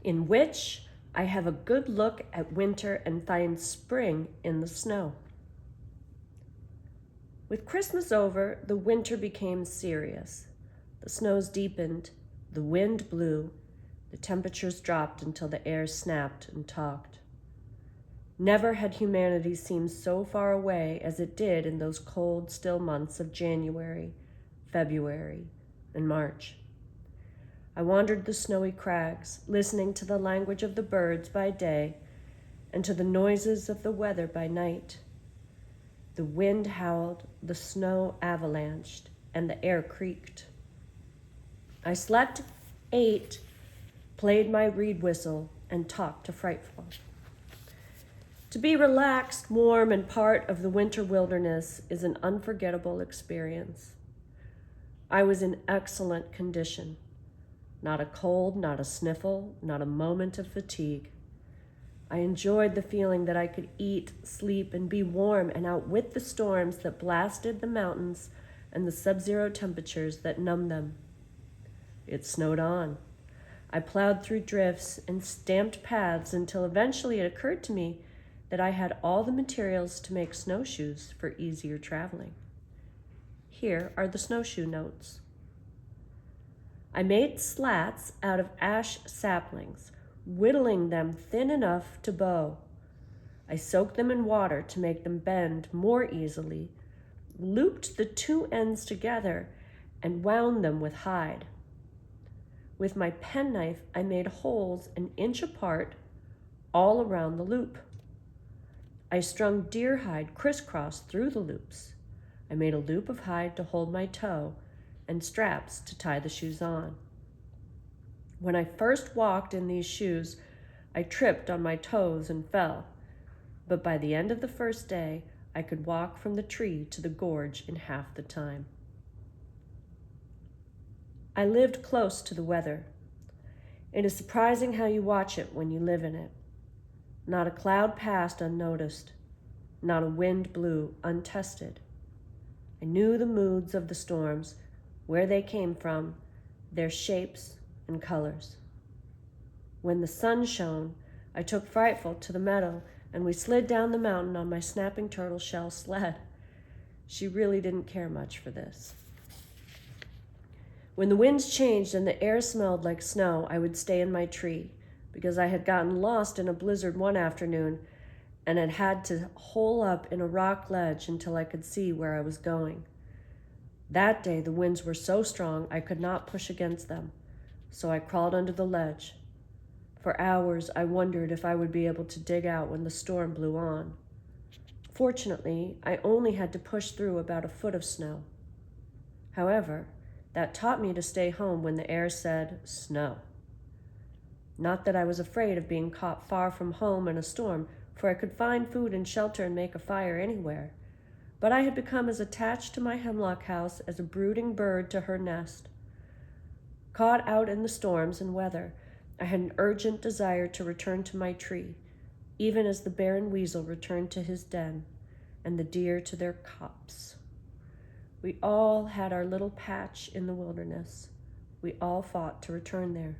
in which I have a good look at winter and find spring in the snow. With Christmas over, the winter became serious. The snows deepened, the wind blew, the temperatures dropped until the air snapped and talked. Never had humanity seemed so far away as it did in those cold, still months of January, February, and March. I wandered the snowy crags, listening to the language of the birds by day and to the noises of the weather by night. The wind howled, the snow avalanched, and the air creaked. I slept, ate, played my reed whistle, and talked to Frightful. To be relaxed, warm, and part of the winter wilderness is an unforgettable experience. I was in excellent condition. Not a cold, not a sniffle, not a moment of fatigue. I enjoyed the feeling that I could eat, sleep, and be warm and outwit the storms that blasted the mountains and the sub-zero temperatures that numbed them. It snowed on. I plowed through drifts and stamped paths until eventually it occurred to me that I had all the materials to make snowshoes for easier traveling. Here are the snowshoe notes. I made slats out of ash saplings, whittling them thin enough to bow. I soaked them in water to make them bend more easily, looped the two ends together, and wound them with hide. With my penknife, I made holes an inch apart all around the loop. I strung deer hide crisscross through the loops. I made a loop of hide to hold my toe and straps to tie the shoes on. When I first walked in these shoes, I tripped on my toes and fell, but by the end of the first day, I could walk from the tree to the gorge in half the time. I lived close to the weather. It is surprising how you watch it when you live in it. Not a cloud passed unnoticed. Not a wind blew untested. I knew the moods of the storms, where they came from, their shapes and colors. When the sun shone, I took Frightful to the meadow and we slid down the mountain on my snapping turtle shell sled. She really didn't care much for this. When the winds changed and the air smelled like snow, I would stay in my tree because I had gotten lost in a blizzard one afternoon and had had to hole up in a rock ledge until I could see where I was going. That day, the winds were so strong I could not push against them, so I crawled under the ledge. For hours, I wondered if I would be able to dig out when the storm blew on. Fortunately, I only had to push through about a foot of snow. However, that taught me to stay home when the air said, snow. Not that I was afraid of being caught far from home in a storm, for I could find food and shelter and make a fire anywhere. But I had become as attached to my hemlock house as a brooding bird to her nest. Caught out in the storms and weather, I had an urgent desire to return to my tree, even as the bear and weasel returned to his den, and the deer to their copse. We all had our little patch in the wilderness. We all fought to return there.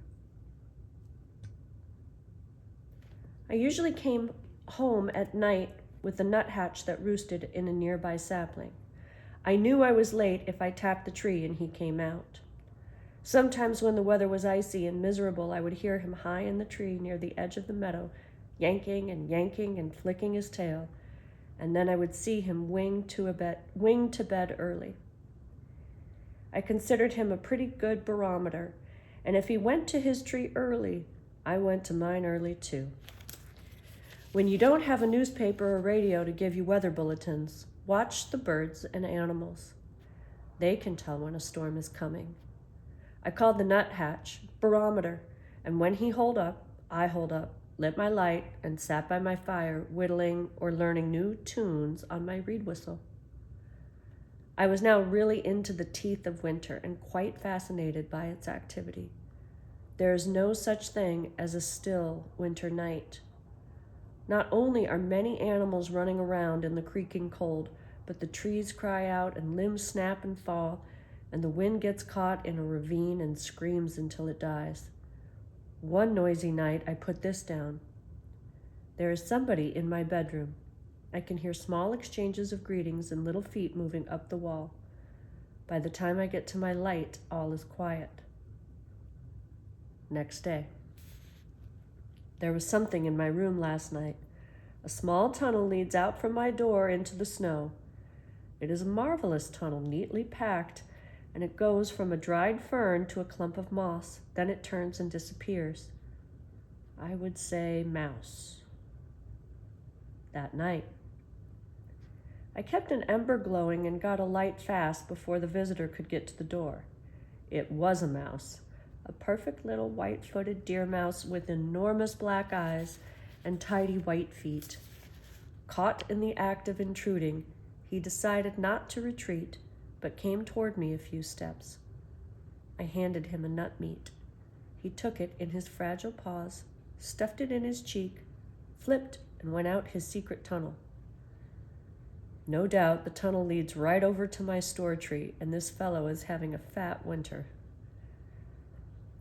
I usually came home at night with the nuthatch that roosted in a nearby sapling. I knew I was late if I tapped the tree and he came out. Sometimes when the weather was icy and miserable, I would hear him high in the tree near the edge of the meadow, yanking and flicking his tail, and then I would see him wing to bed early. I considered him a pretty good barometer, and if he went to his tree early, I went to mine early too. When you don't have a newspaper or radio to give you weather bulletins, watch the birds and animals. They can tell when a storm is coming. I called the nuthatch barometer, and when he holed up, I holed up, lit my light, and sat by my fire, whittling or learning new tunes on my reed whistle. I was now really into the teeth of winter and quite fascinated by its activity. There is no such thing as a still winter night. Not only are many animals running around in the creaking cold, but the trees cry out and limbs snap and fall, and the wind gets caught in a ravine and screams until it dies. One noisy night, I put this down. There is somebody in my bedroom. I can hear small exchanges of greetings and little feet moving up the wall. By the time I get to my light, all is quiet. Next day. There was something in my room last night. A small tunnel leads out from my door into the snow. It is a marvelous tunnel, neatly packed, and it goes from a dried fern to a clump of moss. Then it turns and disappears. I would say mouse. That night, I kept an ember glowing and got a light fast before the visitor could get to the door. It was a mouse, a perfect little white-footed deer mouse with enormous black eyes and tidy white feet. Caught in the act of intruding, he decided not to retreat, but came toward me a few steps. I handed him a nut meat. He took it in his fragile paws, stuffed it in his cheek, flipped, and went out his secret tunnel. No doubt the tunnel leads right over to my store tree, and this fellow is having a fat winter.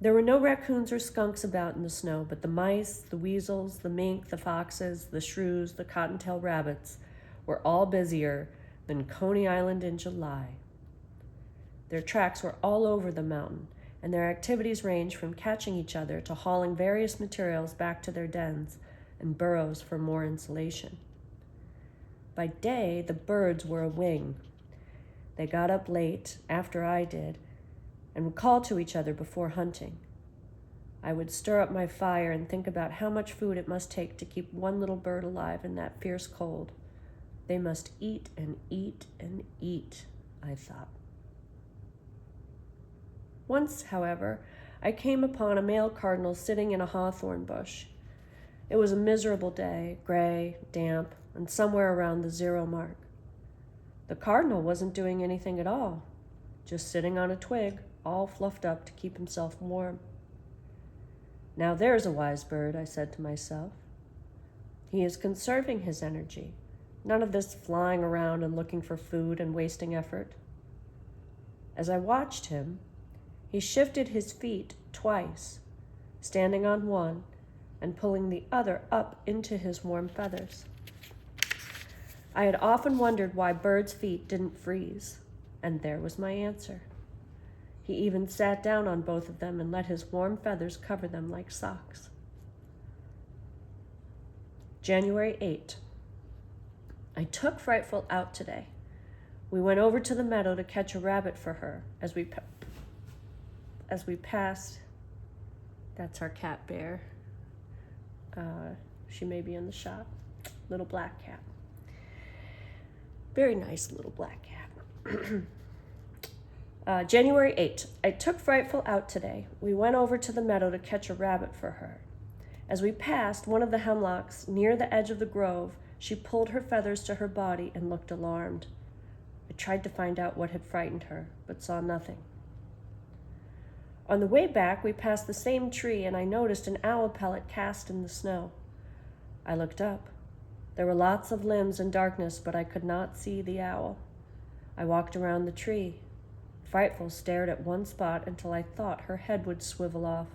There were no raccoons or skunks about in the snow, but the mice, the weasels, the mink, the foxes, the shrews, the cottontail rabbits were all busier than Coney Island in July. Their tracks were all over the mountain, and their activities ranged from catching each other to hauling various materials back to their dens and burrows for more insulation. By day, the birds were a wing. They got up late, after I did, and would call to each other before hunting. I would stir up my fire and think about how much food it must take to keep one little bird alive in that fierce cold. They must eat and eat and eat, I thought. Once, however, I came upon a male cardinal sitting in a hawthorn bush. It was a miserable day, gray, damp, and somewhere around the 0 mark. The cardinal wasn't doing anything at all, just sitting on a twig, all fluffed up to keep himself warm. Now there's a wise bird, I said to myself. He is conserving his energy. None of this flying around and looking for food and wasting effort. As I watched him, he shifted his feet twice, standing on one and pulling the other up into his warm feathers. I had often wondered why birds' feet didn't freeze, and there was my answer. He even sat down on both of them and let his warm feathers cover them like socks. January 8. I took Frightful out today. We went over to the meadow to catch a rabbit for her. As we passed, that's our cat Bear. She may be in the shop. Little black cat. Very nice little black cat. January 8th. I took Frightful out today. We went over to the meadow to catch a rabbit for her. As we passed one of the hemlocks near the edge of the grove, she pulled her feathers to her body and looked alarmed. I tried to find out what had frightened her, but saw nothing. On the way back, we passed the same tree, and I noticed an owl pellet cast in the snow. I looked up. There were lots of limbs and darkness, but I could not see the owl. I walked around the tree. Frightful stared at one spot until I thought her head would swivel off.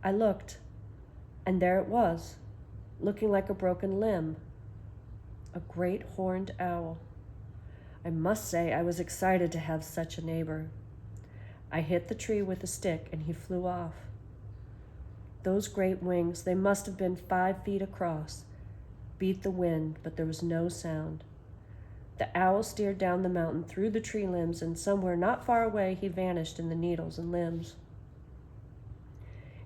I looked, and there it was, looking like a broken limb. A great horned owl. I must say I was excited to have such a neighbor. I hit the tree with a stick, and he flew off. Those great wings, they must have been 5 feet across, beat the wind, but there was no sound. The owl steered down the mountain through the tree limbs, and somewhere not far away he vanished in the needles and limbs.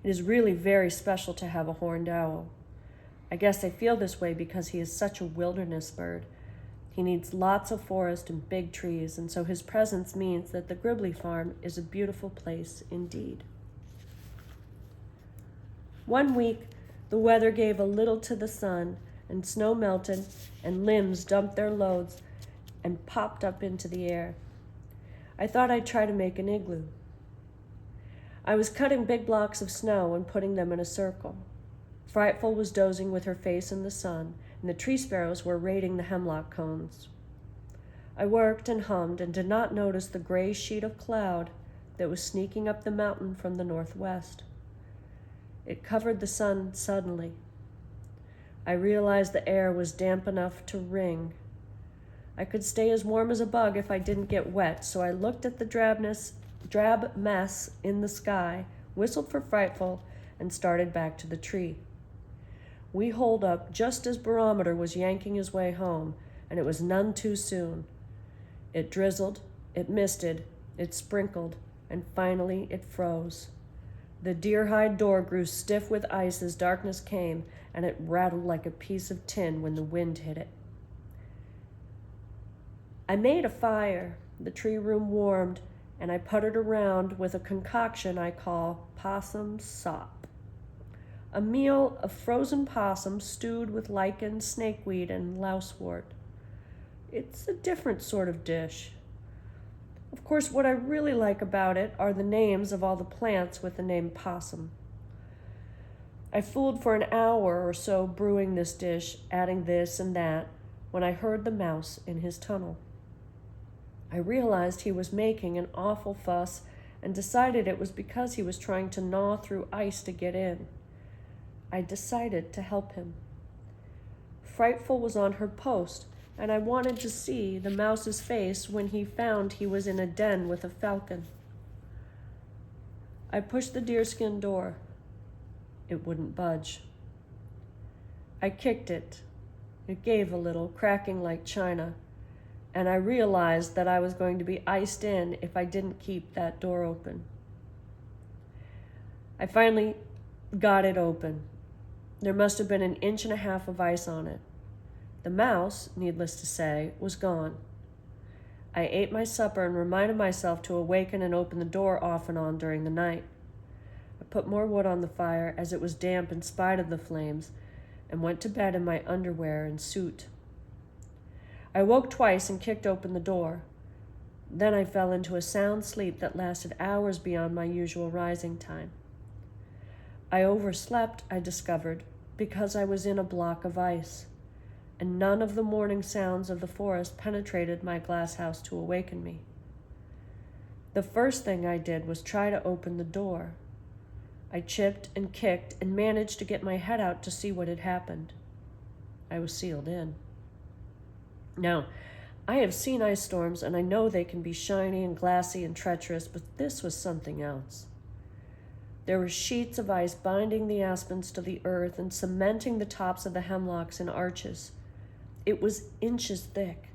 It is really very special to have a horned owl. I guess I feel this way because he is such a wilderness bird. He needs lots of forest and big trees, and so his presence means that the Gribbly farm is a beautiful place indeed. One week, the weather gave a little to the sun, and snow melted, and limbs dumped their loads and popped up into the air. I thought I'd try to make an igloo. I was cutting big blocks of snow and putting them in a circle. Frightful was dozing with her face in the sun, and the tree sparrows were raiding the hemlock cones. I worked and hummed and did not notice the gray sheet of cloud that was sneaking up the mountain from the northwest. It covered the sun suddenly. I realized the air was damp enough to wring. I could stay as warm as a bug if I didn't get wet, so I looked at the drab mess in the sky, whistled for Frightful, and started back to the tree. We holed up just as Barometer was yanking his way home, and it was none too soon. It drizzled, it misted, it sprinkled, and finally it froze. The deer-hide door grew stiff with ice as darkness came, and it rattled like a piece of tin when the wind hit it. I made a fire. The tree room warmed, and I puttered around with a concoction I call possum sop. A meal of frozen possum stewed with lichen, snakeweed, and lousewort. It's a different sort of dish. Of course, what I really like about it are the names of all the plants with the name possum. I fooled for an hour or so brewing this dish, adding this and that, when I heard the mouse in his tunnel. I realized he was making an awful fuss and decided it was because he was trying to gnaw through ice to get in. I decided to help him. Frightful was on her post, and I wanted to see the mouse's face when he found he was in a den with a falcon. I pushed the deerskin door. It wouldn't budge. I kicked it. It gave a little, cracking like china, and I realized that I was going to be iced in if I didn't keep that door open. I finally got it open. There must have been 1.5 inches of ice on it. The mouse, needless to say, was gone. I ate my supper and reminded myself to awaken and open the door off and on during the night. I put more wood on the fire as it was damp in spite of the flames, and went to bed in my underwear and suit. I woke twice and kicked open the door. Then I fell into a sound sleep that lasted hours beyond my usual rising time. I overslept, I discovered, because I was in a block of ice, and none of the morning sounds of the forest penetrated my glass house to awaken me. The first thing I did was try to open the door. I chipped and kicked and managed to get my head out to see what had happened. I was sealed in. Now, I have seen ice storms, and I know they can be shiny and glassy and treacherous, but this was something else. There were sheets of ice binding the aspens to the earth and cementing the tops of the hemlocks in arches. It was inches thick.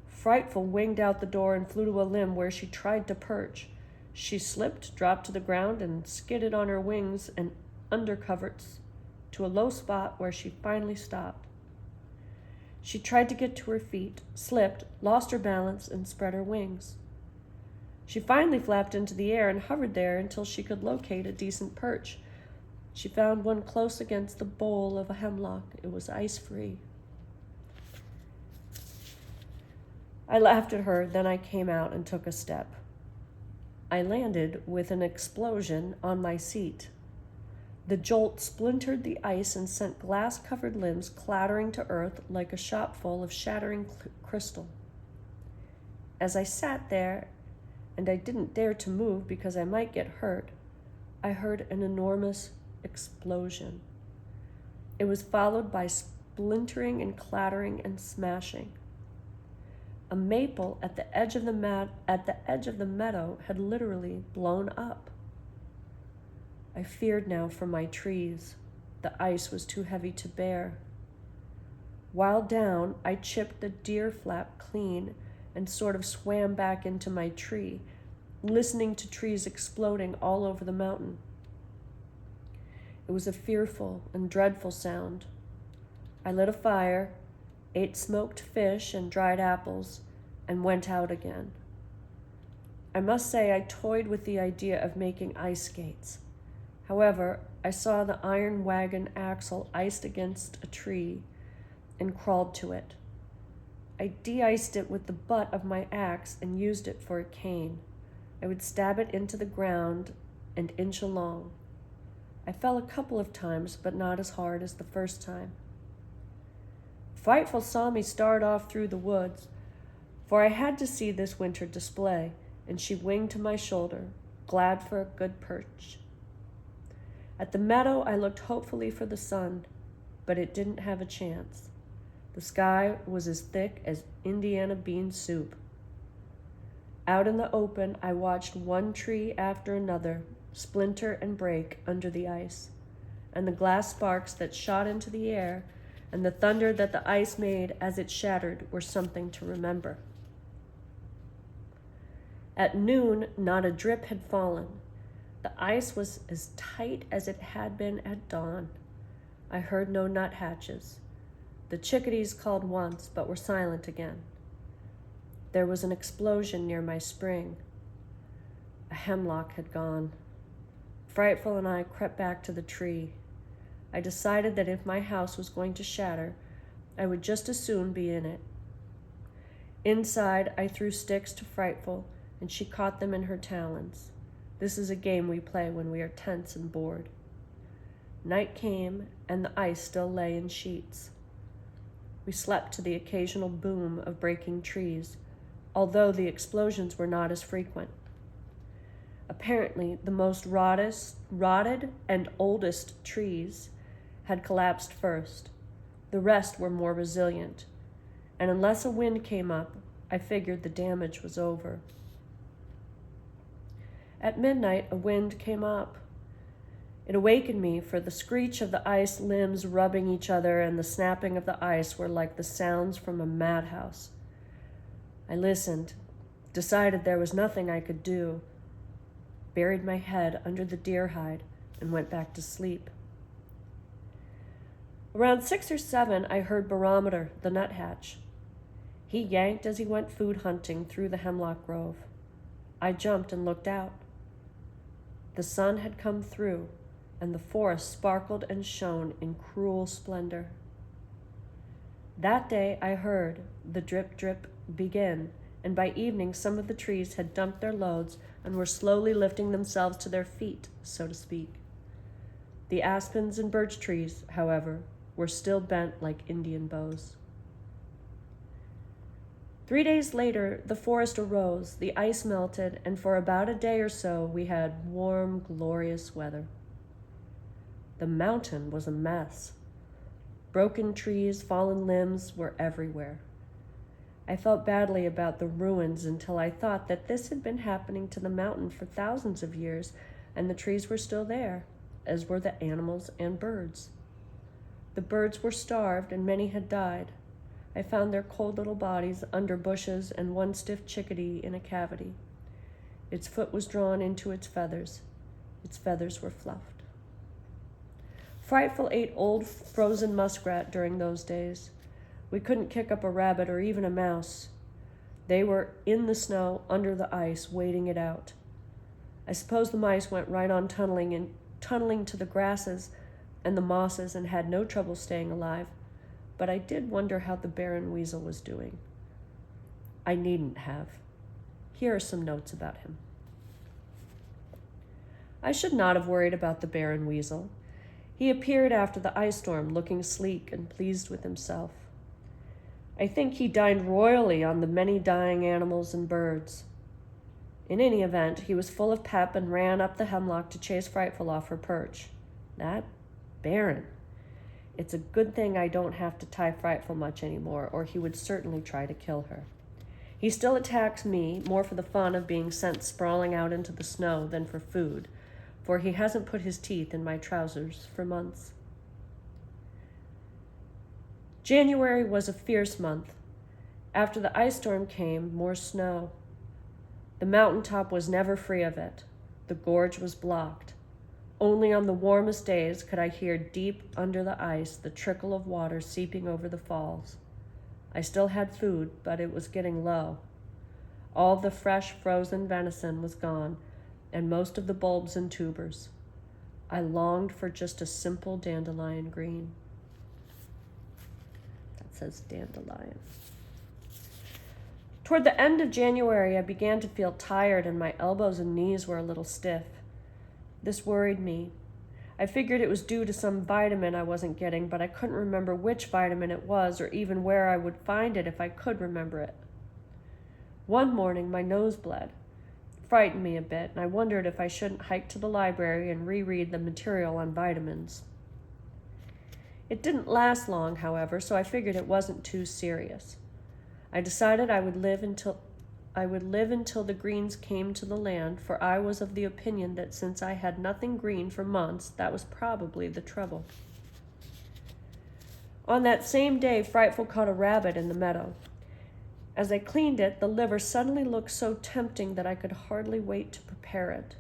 Frightful winged out the door and flew to a limb where she tried to perch. She slipped, dropped to the ground, and skidded on her wings and undercoverts to a low spot where she finally stopped. She tried to get to her feet, slipped, lost her balance, and spread her wings. She finally flapped into the air and hovered there until she could locate a decent perch. She found one close against the bole of a hemlock. It was ice-free. I laughed at her, then I came out and took a step. I landed with an explosion on my seat. The jolt splintered the ice and sent glass-covered limbs clattering to earth like a shop full of shattering crystal. As I sat there, and I didn't dare to move because I might get hurt, I heard an enormous explosion. It was followed by splintering and clattering and smashing. A maple at the edge of the meadow had literally blown up. I feared now for my trees. The ice was too heavy to bear. While down, I chipped the deer flap clean and sort of swam back into my tree, listening to trees exploding all over the mountain. It was a fearful and dreadful sound. I lit a fire, ate smoked fish and dried apples, and went out again. I must say I toyed with the idea of making ice skates. However, I saw the iron wagon axle iced against a tree and crawled to it. I de-iced it with the butt of my axe and used it for a cane. I would stab it into the ground and inch along. I fell a couple of times, but not as hard as the first time. Frightful saw me start off through the woods, for I had to see this winter display, and she winged to my shoulder, glad for a good perch. At the meadow, I looked hopefully for the sun, but it didn't have a chance. The sky was as thick as Indiana bean soup. Out in the open, I watched one tree after another splinter and break under the ice, and the glass sparks that shot into the air and the thunder that the ice made as it shattered were something to remember. At noon, not a drip had fallen. The ice was as tight as it had been at dawn. I heard no nuthatches. The chickadees called once, but were silent again. There was an explosion near my spring. A hemlock had gone. Frightful and I crept back to the tree. I decided that if my house was going to shatter, I would just as soon be in it. Inside, I threw sticks to Frightful, and she caught them in her talons. This is a game we play when we are tense and bored. Night came, and the ice still lay in sheets. We slept to the occasional boom of breaking trees, although the explosions were not as frequent. Apparently, the most rotted and oldest trees had collapsed first. The rest were more resilient, and unless a wind came up, I figured the damage was over. At midnight, a wind came up. It awakened me, for the screech of the ice limbs rubbing each other and the snapping of the ice were like the sounds from a madhouse. I listened, decided there was nothing I could do, buried my head under the deer hide, and went back to sleep. Around 6 or 7, I heard Barometer, the nuthatch. He yanked as he went food hunting through the hemlock grove. I jumped and looked out. The sun had come through, and the forest sparkled and shone in cruel splendor. That day I heard the drip drip begin, and by evening some of the trees had dumped their loads and were slowly lifting themselves to their feet, so to speak. The aspens and birch trees, however, were still bent like Indian bows. 3 days later, the forest arose, the ice melted, and for about a day or so we had warm, glorious weather. The mountain was a mess. Broken trees, fallen limbs were everywhere. I felt badly about the ruins until I thought that this had been happening to the mountain for thousands of years, and the trees were still there, as were the animals and birds. The birds were starved, and many had died. I found their cold little bodies under bushes and one stiff chickadee in a cavity. Its foot was drawn into its feathers. Its feathers were fluffed. Frightful ate old frozen muskrat during those days. We couldn't kick up a rabbit or even a mouse. They were in the snow, under the ice, waiting it out. I suppose the mice went right on tunneling to the grasses and the mosses and had no trouble staying alive, but I did wonder how the Baron Weasel was doing. I needn't have. Here are some notes about him. I should not have worried about the Baron Weasel. He appeared after the ice storm, looking sleek and pleased with himself. I think he dined royally on the many dying animals and birds. In any event, he was full of pep and ran up the hemlock to chase Frightful off her perch. That Baron. It's a good thing I don't have to tie Frightful much anymore, or he would certainly try to kill her. He still attacks me, more for the fun of being sent sprawling out into the snow than for food, for he hasn't put his teeth in my trousers for months. January was a fierce month. After the ice storm came, more snow. The mountaintop was never free of it. The gorge was blocked. Only on the warmest days could I hear deep under the ice the trickle of water seeping over the falls. I still had food, but it was getting low. All the fresh frozen venison was gone, and most of the bulbs and tubers. I longed for just a simple dandelion green. That says dandelion. Toward the end of January, I began to feel tired and my elbows and knees were a little stiff. This worried me. I figured it was due to some vitamin I wasn't getting, but I couldn't remember which vitamin it was or even where I would find it if I could remember it. One morning, my nose bled. frightened me a bit, and I wondered if I shouldn't hike to the library and reread the material on vitamins. It didn't last long, however, so I figured it wasn't too serious. I decided I would live until the greens came to the land, for I was of the opinion that since I had nothing green for months, that was probably the trouble. On that same day, Frightful caught a rabbit in the meadow. As I cleaned it, the liver suddenly looked so tempting that I could hardly wait to prepare it.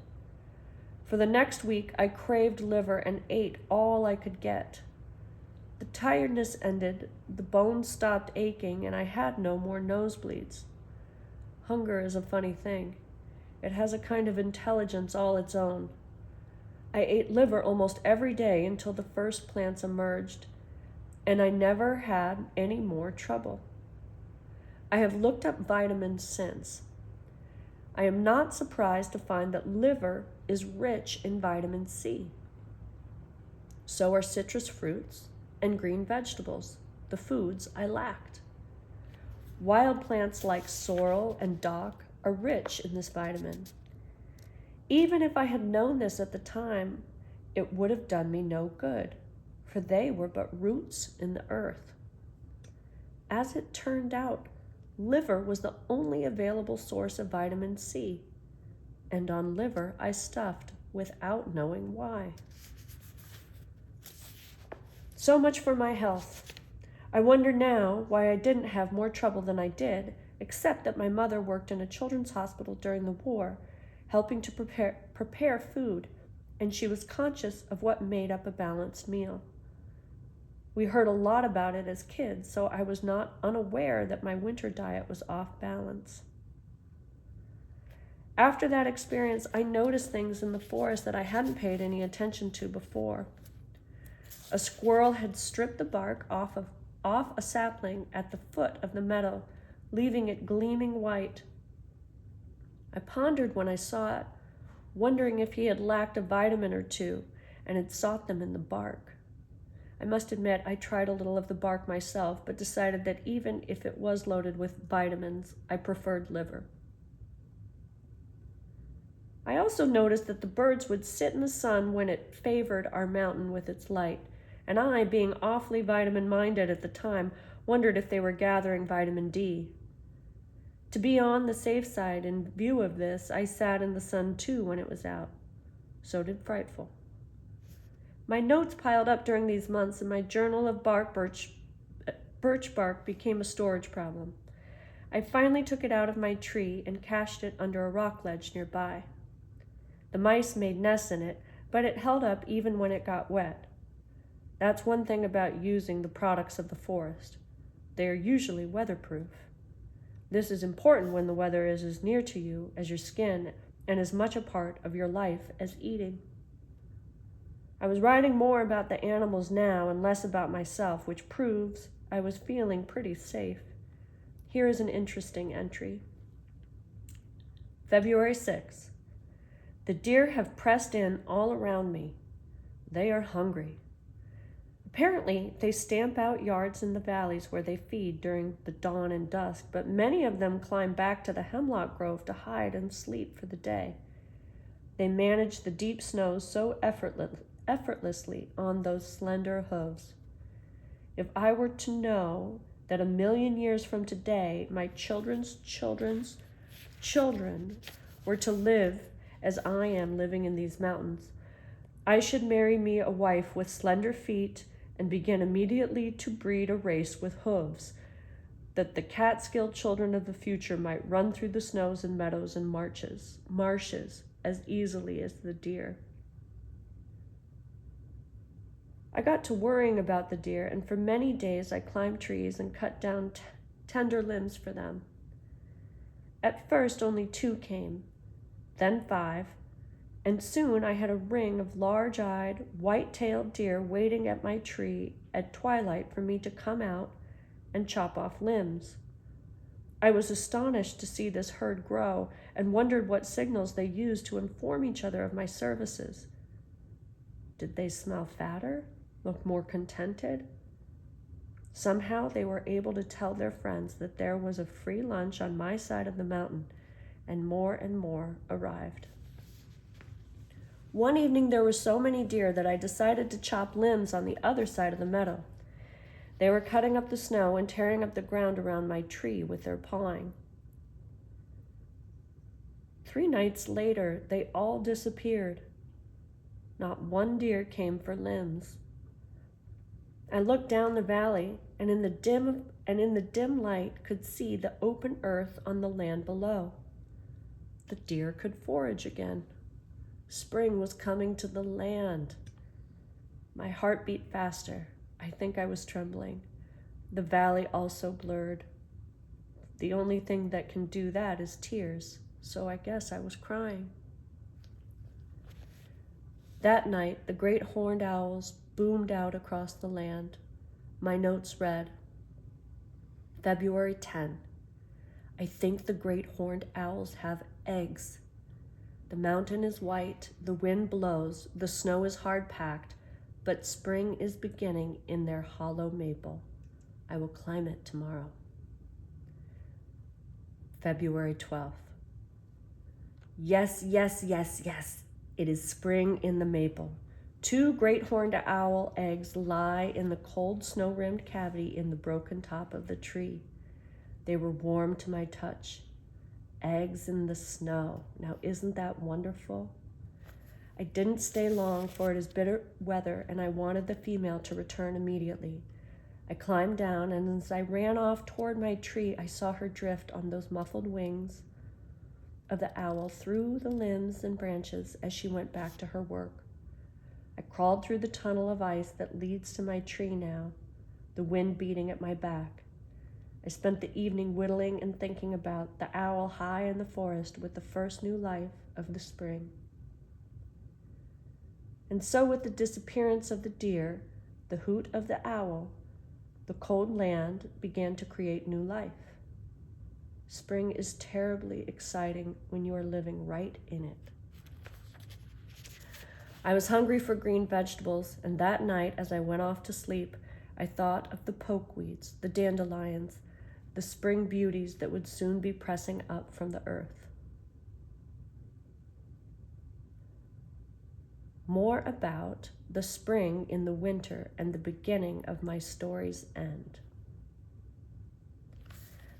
For the next week, I craved liver and ate all I could get. The tiredness ended, the bones stopped aching, and I had no more nosebleeds. Hunger is a funny thing. It has a kind of intelligence all its own. I ate liver almost every day until the first plants emerged, and I never had any more trouble. I have looked up vitamins since. I am not surprised to find that liver is rich in vitamin C. So are citrus fruits and green vegetables, the foods I lacked. Wild plants like sorrel and dock are rich in this vitamin. Even if I had known this at the time, it would have done me no good, for they were but roots in the earth. As it turned out, liver was the only available source of vitamin C, and on liver I stuffed without knowing why. So much for my health. I wonder now why I didn't have more trouble than I did, except that my mother worked in a children's hospital during the war, helping to prepare food, and she was conscious of what made up a balanced meal. We heard a lot about it as kids, so I was not unaware that my winter diet was off balance. After that experience, I noticed things in the forest that I hadn't paid any attention to before. A squirrel had stripped the bark off a sapling at the foot of the meadow, leaving it gleaming white. I pondered when I saw it, wondering if he had lacked a vitamin or two and had sought them in the bark. I must admit I tried a little of the bark myself, but decided that even if it was loaded with vitamins, I preferred liver. I also noticed that the birds would sit in the sun when it favored our mountain with its light, and I, being awfully vitamin-minded at the time, wondered if they were gathering vitamin D. To be on the safe side in view of this, I sat in the sun too when it was out. So did Frightful. My notes piled up during these months, and my journal of birch bark became a storage problem. I finally took it out of my tree and cached it under a rock ledge nearby. The mice made nests in it, but it held up even when it got wet. That's one thing about using the products of the forest. They are usually weatherproof. This is important when the weather is as near to you as your skin and as much a part of your life as eating. I was writing more about the animals now and less about myself, which proves I was feeling pretty safe. Here is an interesting entry. February 6. The deer have pressed in all around me. They are hungry. Apparently, they stamp out yards in the valleys where they feed during the dawn and dusk, but many of them climb back to the hemlock grove to hide and sleep for the day. They manage the deep snows so effortlessly on those slender hooves. If I were to know that 1,000,000 years from today, my children's children were to live as I am living in these mountains, I should marry me a wife with slender feet and begin immediately to breed a race with hooves, that the Catskill children of the future might run through the snows and meadows and marshes as easily as the deer. I got to worrying about the deer, and for many days I climbed trees and cut down tender limbs for them. At first only 2 came, then 5, and soon I had a ring of large-eyed, white-tailed deer waiting at my tree at twilight for me to come out and chop off limbs. I was astonished to see this herd grow and wondered what signals they used to inform each other of my services. Did they smell fatter, look more contented? Somehow they were able to tell their friends that there was a free lunch on my side of the mountain, and more arrived. One evening there were so many deer that I decided to chop limbs on the other side of the meadow. They were cutting up the snow and tearing up the ground around my tree with their pawing. 3 nights later, they all disappeared. Not one deer came for limbs. I looked down the valley and in the dim light could see the open earth on the land below. The deer could forage again. Spring was coming to the land. My heart beat faster. I think I was trembling. The valley also blurred. The only thing that can do that is tears, so I guess I was crying. That night, the great horned owls boomed out across the land. My notes read, February 10. I think the great horned owls have eggs. The mountain is white, the wind blows, the snow is hard-packed, but spring is beginning in their hollow maple. I will climb it tomorrow. February 12th. Yes, yes, yes, yes. It is spring in the maple. 2 great horned owl eggs lie in the cold snow-rimmed cavity in the broken top of the tree. They were warm to my touch. Eggs in the snow. Now isn't that wonderful? I didn't stay long, for it is bitter weather and I wanted the female to return immediately. I climbed down, and as I ran off toward my tree, I saw her drift on those muffled wings of the owl through the limbs and branches as she went back to her work. I crawled through the tunnel of ice that leads to my tree now, the wind beating at my back. I spent the evening whittling and thinking about the owl high in the forest with the first new life of the spring. And so with the disappearance of the deer, the hoot of the owl, the cold land began to create new life. Spring is terribly exciting when you are living right in it. I was hungry for green vegetables, and that night as I went off to sleep, I thought of the pokeweeds, the dandelions, the spring beauties that would soon be pressing up from the earth. More about the spring in the winter and the beginning of my story's end.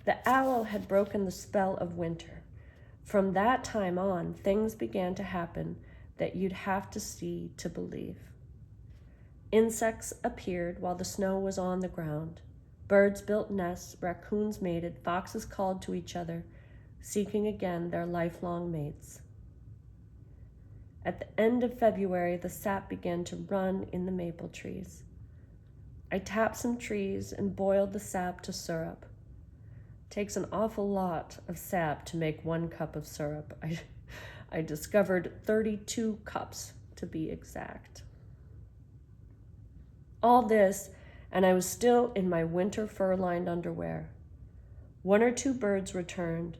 The owl had broken the spell of winter. From that time on, things began to happen that you'd have to see to believe. Insects appeared while the snow was on the ground. Birds built nests, raccoons mated, foxes called to each other, seeking again their lifelong mates. At the end of February, the sap began to run in the maple trees. I tapped some trees and boiled the sap to syrup. It takes an awful lot of sap to make 1 cup of syrup. I discovered 32 cups to be exact. All this, and I was still in my winter fur-lined underwear. 1 or 2 birds returned.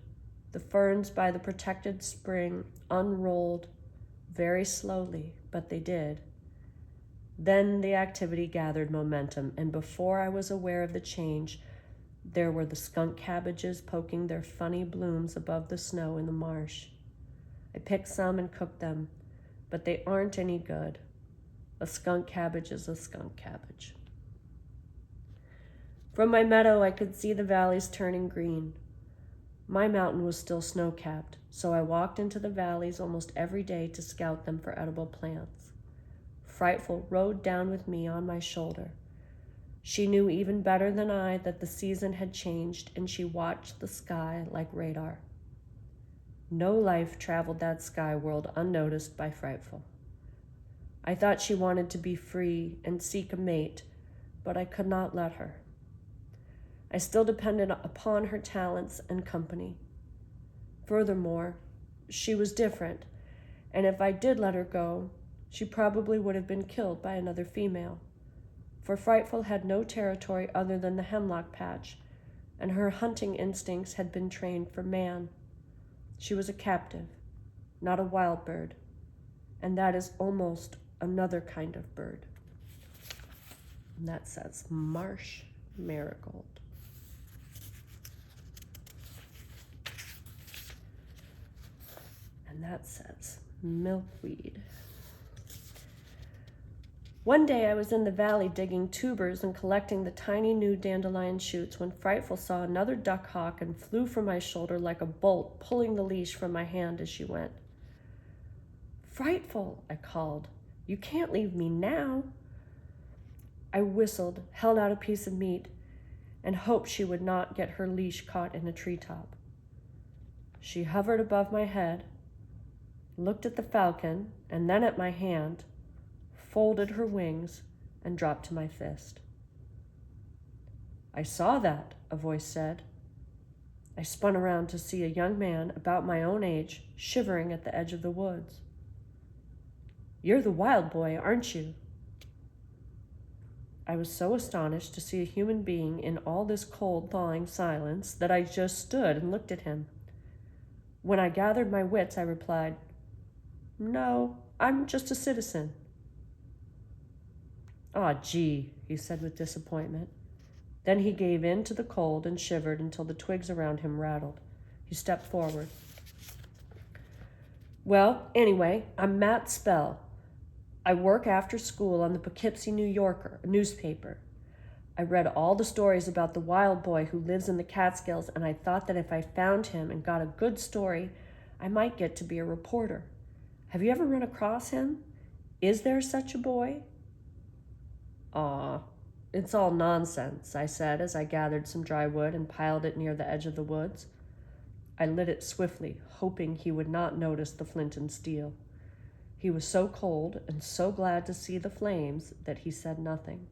The ferns by the protected spring unrolled very slowly, but they did. Then the activity gathered momentum, and before I was aware of the change, there were the skunk cabbages poking their funny blooms above the snow in the marsh. I picked some and cooked them, but they aren't any good. A skunk cabbage is a skunk cabbage. From my meadow, I could see the valleys turning green. My mountain was still snow-capped, so I walked into the valleys almost every day to scout them for edible plants. Frightful rode down with me on my shoulder. She knew even better than I that the season had changed, and she watched the sky like radar. No life traveled that sky world unnoticed by Frightful. I thought she wanted to be free and seek a mate, but I could not let her. I still depended upon her talents and company. Furthermore, she was different, and if I did let her go, she probably would have been killed by another female. For Frightful had no territory other than the hemlock patch, and her hunting instincts had been trained for man. She was a captive, not a wild bird, and that is almost another kind of bird. And that says marsh marigold. that says milkweed. One day I was in the valley digging tubers and collecting the tiny new dandelion shoots when Frightful saw another duck hawk and flew from my shoulder like a bolt, pulling the leash from my hand as she went. "Frightful," I called. "You can't leave me now." I whistled, held out a piece of meat, and hoped she would not get her leash caught in a treetop. She hovered above my head, looked at the falcon, and then at my hand, folded her wings, and dropped to my fist. "I saw that," a voice said. I spun around to see a young man about my own age shivering at the edge of the woods. "You're the wild boy, aren't you?" I was so astonished to see a human being in all this cold, thawing silence that I just stood and looked at him. When I gathered my wits, I replied, "No, I'm just a citizen." "Aw, gee," he said with disappointment. Then he gave in to the cold and shivered until the twigs around him rattled. He stepped forward. "Well, anyway, I'm Matt Spell. I work after school on the Poughkeepsie New Yorker, a newspaper. I read all the stories about the wild boy who lives in the Catskills, and I thought that if I found him and got a good story, I might get to be a reporter. Have you ever run across him? Is there such a boy?" "Aw, it's all nonsense," I said as I gathered some dry wood and piled it near the edge of the woods. I lit it swiftly, hoping he would not notice the flint and steel. He was so cold and so glad to see the flames that he said nothing.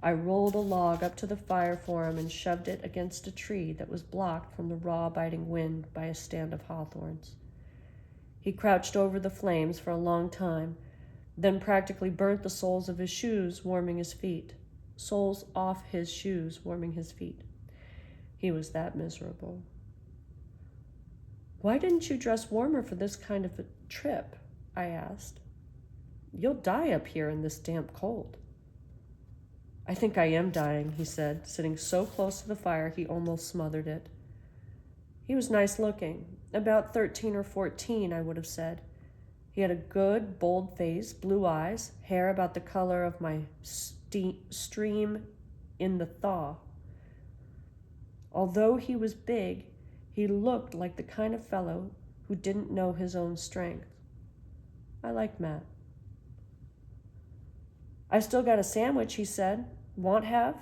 I rolled a log up to the fire for him and shoved it against a tree that was blocked from the raw, biting wind by a stand of hawthorns. He crouched over the flames for a long time, then practically burnt the soles of his shoes, warming his feet. Soles off his shoes, warming his feet. He was that miserable. "Why didn't you dress warmer for this kind of a trip?" I asked. "You'll die up here in this damp cold." "I think I am dying," he said, sitting so close to the fire he almost smothered it. He was nice looking, about 13 or 14, I would have said. He had a good, bold face, blue eyes, hair about the color of my stream in the thaw. Although he was big, he looked like the kind of fellow who didn't know his own strength. I liked Matt. "I still got a sandwich," he said. "Want half?"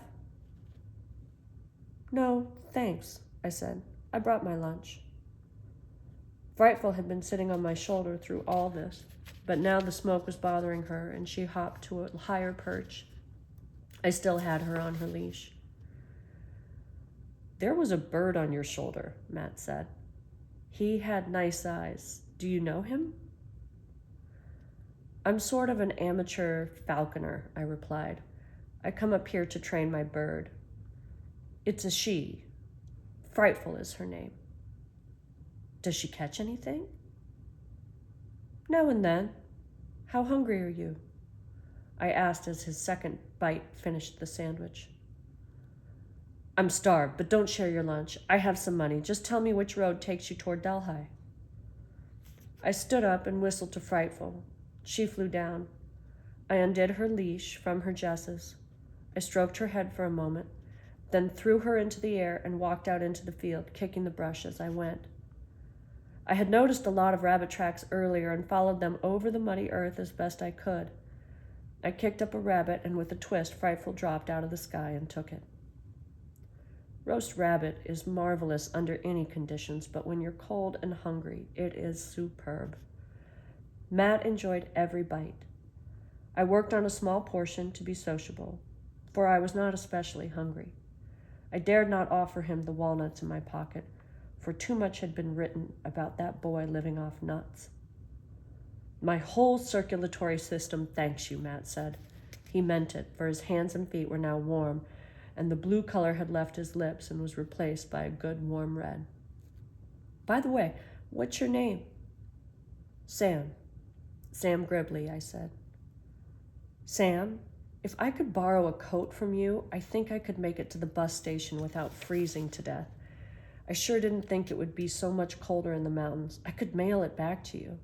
"No, thanks," I said. "I brought my lunch." Frightful had been sitting on my shoulder through all this, but now the smoke was bothering her, and she hopped to a higher perch. I still had her on her leash. "There was a bird on your shoulder," Matt said. "He had nice eyes. Do you know him?" "I'm sort of an amateur falconer," I replied. "I come up here to train my bird. It's a she. Frightful is her name." "Does she catch anything?" "Now and then. How hungry are you?" I asked as his second bite finished the sandwich. "I'm starved, but don't share your lunch. I have some money. Just tell me which road takes you toward Delhi." I stood up and whistled to Frightful. She flew down. I undid her leash from her jesses. I stroked her head for a moment, then threw her into the air and walked out into the field, kicking the brush as I went. I had noticed a lot of rabbit tracks earlier and followed them over the muddy earth as best I could. I kicked up a rabbit, and with a twist, Frightful dropped out of the sky and took it. Roast rabbit is marvelous under any conditions, but when you're cold and hungry, it is superb. Matt enjoyed every bite. I worked on a small portion to be sociable, for I was not especially hungry. I dared not offer him the walnuts in my pocket, for too much had been written about that boy living off nuts. "My whole circulatory system thanks you," Matt said. He meant it, for his hands and feet were now warm, and the blue color had left his lips and was replaced by a good warm red. "By the way, what's your name?" "Sam. Sam Gribley," I said. "Sam, if I could borrow a coat from you, I think I could make it to the bus station without freezing to death. I sure didn't think it would be so much colder in the mountains. I could mail it back to you.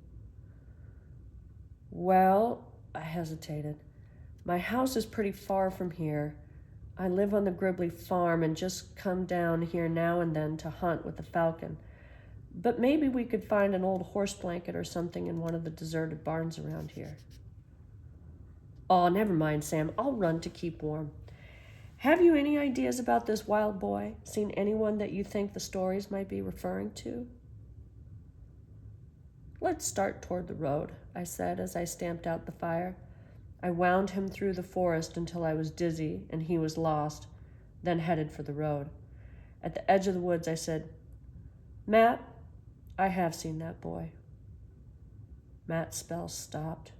Well, I hesitated. My house is pretty far from here. I live on the Gribley farm and just come down here now and then to hunt with the falcon. But maybe we could find an old horse blanket or something in one of the deserted barns around here. Oh, never mind, Sam. I'll run to keep warm. Have you any ideas about this wild boy? Seen anyone that you think the stories might be referring to? Let's start toward the road, I said as I stamped out the fire. I wound him through the forest until I was dizzy and he was lost, then headed for the road. At the edge of the woods, I said, Matt, I have seen that boy. Matt's spell stopped.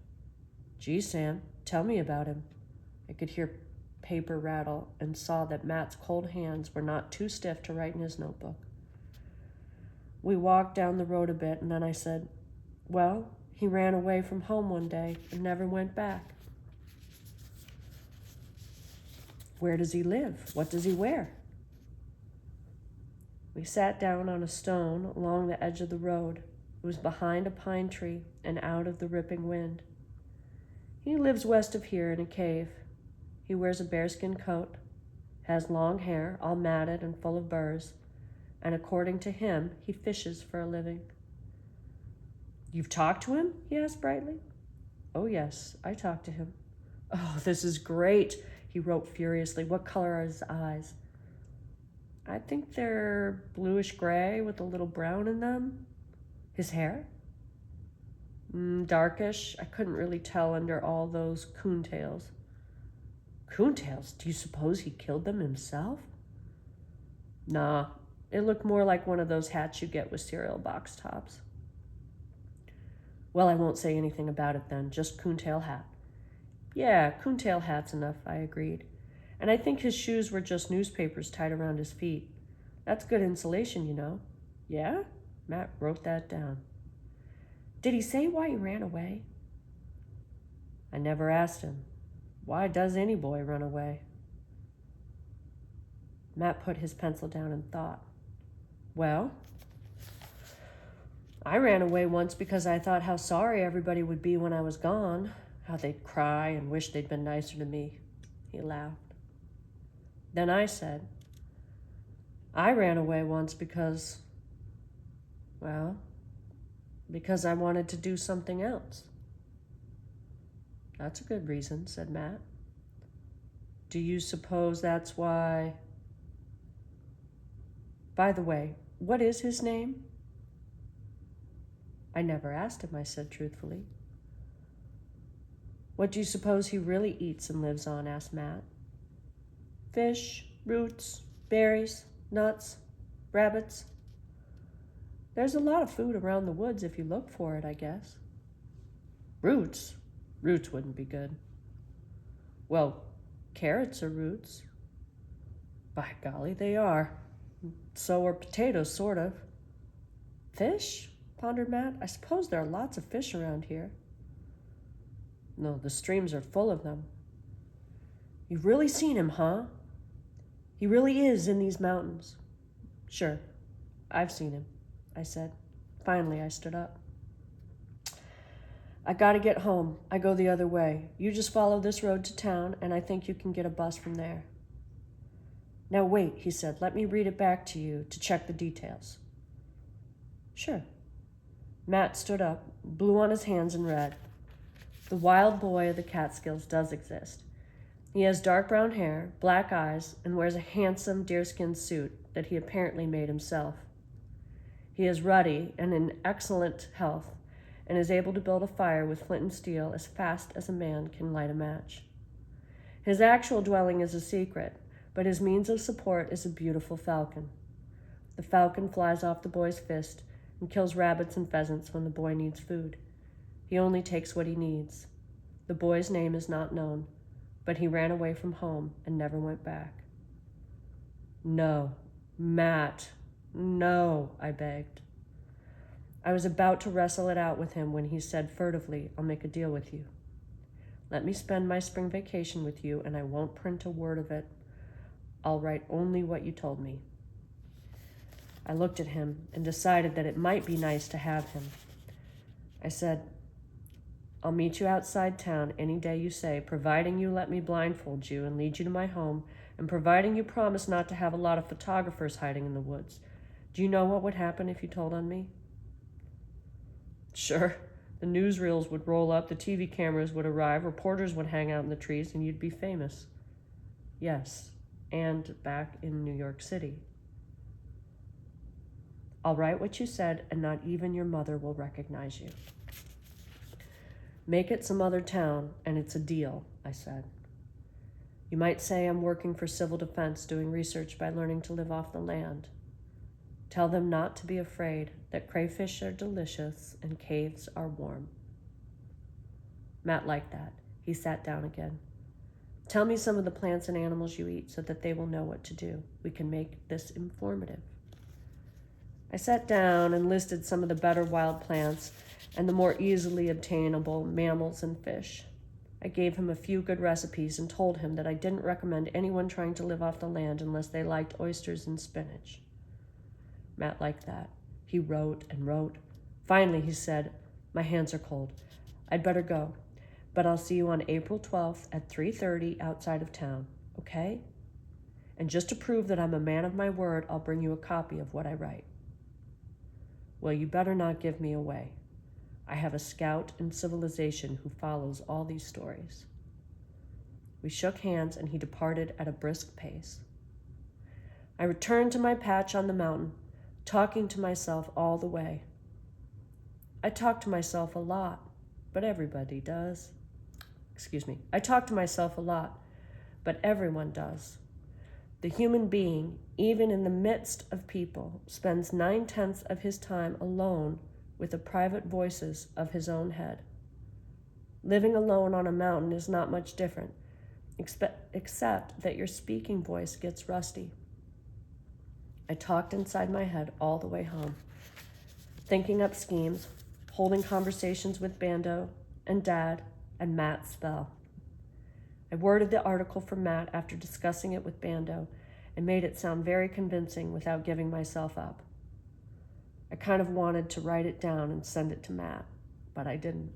Gee, Sam, tell me about him. I could hear paper rattle and saw that Matt's cold hands were not too stiff to write in his notebook. We walked down the road a bit, and then I said, well, he ran away from home one day and never went back. Where does he live? What does he wear? We sat down on a stone along the edge of the road. It was behind a pine tree and out of the ripping wind. He lives west of here in a cave. He wears a bearskin coat, has long hair, all matted and full of burrs, and according to him, he fishes for a living. You've talked to him? He asked brightly. Oh, yes, I talked to him. Oh, this is great, he wrote furiously. What color are his eyes? I think they're bluish gray with a little brown in them. His hair? Darkish. I couldn't really tell under all those coontails. Coontails? Do you suppose he killed them himself? Nah, it looked more like one of those hats you get with cereal box tops. Well, I won't say anything about it then, just coontail hat. Yeah, coontail hat's enough, I agreed. And I think his shoes were just newspapers tied around his feet. That's good insulation, you know. Yeah? Matt wrote that down. Did he say why he ran away? I never asked him. Why does any boy run away? Matt put his pencil down and thought. Well, I ran away once because I thought how sorry everybody would be when I was gone, how they'd cry and wish they'd been nicer to me. He laughed. Then I said, I ran away once because I wanted to do something else. That's a good reason, said Matt. Do you suppose that's why? By the way, what is his name? I never asked him, I said truthfully. What do you suppose he really eats and lives on? Asked Matt. Fish, roots, berries, nuts, rabbits. There's a lot of food around the woods if you look for it, I guess. Roots? Roots wouldn't be good. Well, carrots are roots. By golly, they are. So are potatoes, sort of. Fish? Pondered Matt. I suppose there are lots of fish around here. No, the streams are full of them. You've really seen him, huh? He really is in these mountains. Sure, I've seen him, I said. Finally, I stood up. I gotta get home. I go the other way. You just follow this road to town, and I think you can get a bus from there. Now wait, he said. Let me read it back to you to check the details. Sure. Matt stood up, blew on his hands, and read. The wild boy of the Catskills does exist. He has dark brown hair, black eyes, and wears a handsome deerskin suit that he apparently made himself. He is ruddy and in excellent health, and is able to build a fire with flint and steel as fast as a man can light a match. His actual dwelling is a secret, but his means of support is a beautiful falcon. The falcon flies off the boy's fist and kills rabbits and pheasants when the boy needs food. He only takes what he needs. The boy's name is not known, but he ran away from home and never went back. No, Matt, no, I begged. I was about to wrestle it out with him when he said furtively, I'll make a deal with you. Let me spend my spring vacation with you, and I won't print a word of it. I'll write only what you told me. I looked at him and decided that it might be nice to have him. I said, I'll meet you outside town any day you say, providing you let me blindfold you and lead you to my home, and providing you promise not to have a lot of photographers hiding in the woods. Do you know what would happen if you told on me? Sure. The newsreels would roll up, the TV cameras would arrive, reporters would hang out in the trees, and you'd be famous. Yes, and back in New York City. I'll write what you said, and not even your mother will recognize you. Make it some other town, and it's a deal, I said. You might say I'm working for civil defense, doing research by learning to live off the land. Tell them not to be afraid, that crayfish are delicious and caves are warm. Matt liked that. He sat down again. Tell me some of the plants and animals you eat so that they will know what to do. We can make this informative. I sat down and listed some of the better wild plants and the more easily obtainable mammals and fish. I gave him a few good recipes and told him that I didn't recommend anyone trying to live off the land unless they liked oysters and spinach. Matt liked that. He wrote and wrote. Finally, he said, my hands are cold. I'd better go, but I'll see you on April 12th at 3:30 outside of town, okay? And just to prove that I'm a man of my word, I'll bring you a copy of what I write. Well, you better not give me away. I have a scout in civilization who follows all these stories. We shook hands and he departed at a brisk pace. I returned to my patch on the mountain, talking to myself all the way. I talk to myself a lot, but everybody does. I talk to myself a lot, but everyone does. The human being, even in the midst of people, spends 9/10 of his time alone with the private voices of his own head. Living alone on a mountain is not much different, except that your speaking voice gets rusty. I talked inside my head all the way home, thinking up schemes, holding conversations with Bando and Dad and Matt Spell. I worded the article for Matt after discussing it with Bando and made it sound very convincing without giving myself up. I kind of wanted to write it down and send it to Matt, but I didn't.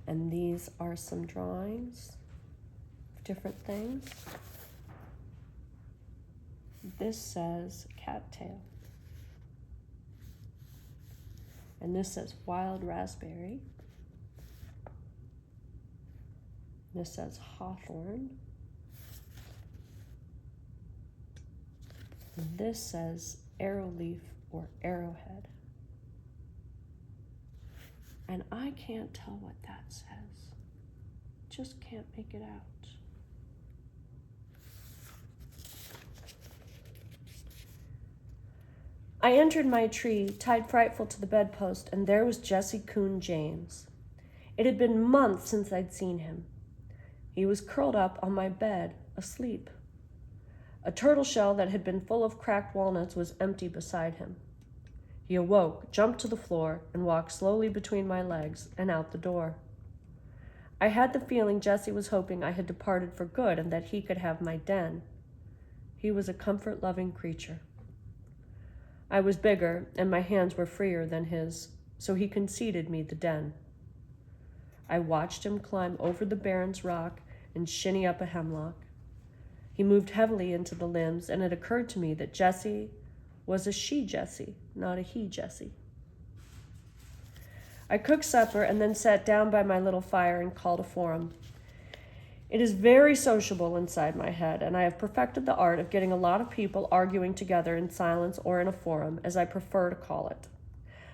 And these are some drawings of different things. This says cattail. And this says wild raspberry. This says hawthorn. And this says arrowleaf or arrowhead. And I can't tell what that says. Just can't make it out. I entered my tree, tied frightful to the bedpost, and there was Jesse Coon James. It had been months since I'd seen him. He was curled up on my bed, asleep. A turtle shell that had been full of cracked walnuts was empty beside him. He awoke, jumped to the floor, and walked slowly between my legs and out the door. I had the feeling Jesse was hoping I had departed for good and that he could have my den. He was a comfort-loving creature. I was bigger, and my hands were freer than his, so he conceded me the den. I watched him climb over the Baron's rock and shinny up a hemlock. He moved heavily into the limbs, and it occurred to me that Jesse was a she-Jesse, not a he-Jesse. I cooked supper and then sat down by my little fire and called a forum. It is very sociable inside my head, and I have perfected the art of getting a lot of people arguing together in silence or in a forum, as I prefer to call it.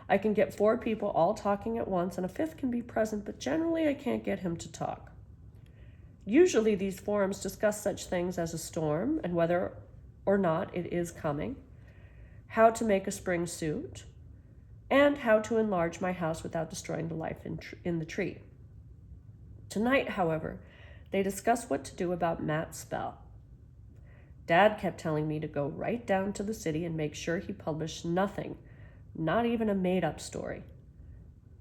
I can get 4 people all talking at once, and a 5th can be present, but generally I can't get him to talk. Usually these forums discuss such things as a storm and whether or not it is coming, how to make a spring suit, and how to enlarge my house without destroying the life in the tree. Tonight, however, they discussed what to do about Matt's spell. Dad kept telling me to go right down to the city and make sure he published nothing, not even a made-up story.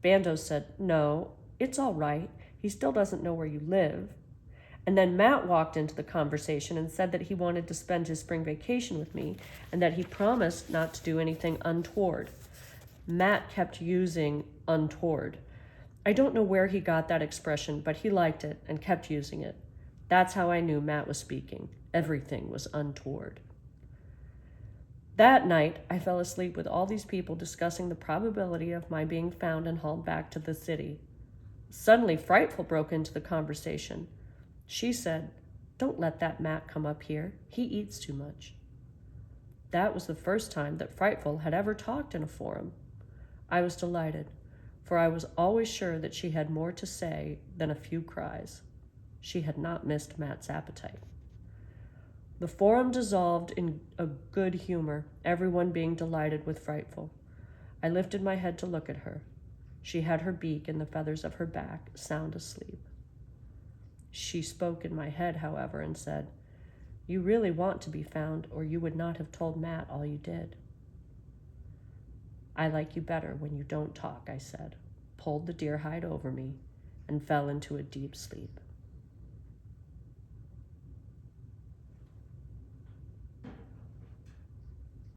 Bando said, no, it's all right. He still doesn't know where you live. And then Matt walked into the conversation and said that he wanted to spend his spring vacation with me and that he promised not to do anything untoward. Matt kept using untoward. I don't know where he got that expression, but he liked it and kept using it. That's how I knew Matt was speaking. Everything was untoward. That night, I fell asleep with all these people discussing the probability of my being found and hauled back to the city. Suddenly, Frightful broke into the conversation. She said, "Don't let that Matt come up here. He eats too much." That was the first time that Frightful had ever talked in a forum. I was delighted, for I was always sure that she had more to say than a few cries. She had not missed Matt's appetite. The forum dissolved in a good humor, everyone being delighted with Frightful. I lifted my head to look at her. She had her beak and the feathers of her back, sound asleep. She spoke in my head, however, and said, "You really want to be found, or you would not have told Matt all you did." "I like you better when you don't talk," I said, pulled the deer hide over me, and fell into a deep sleep.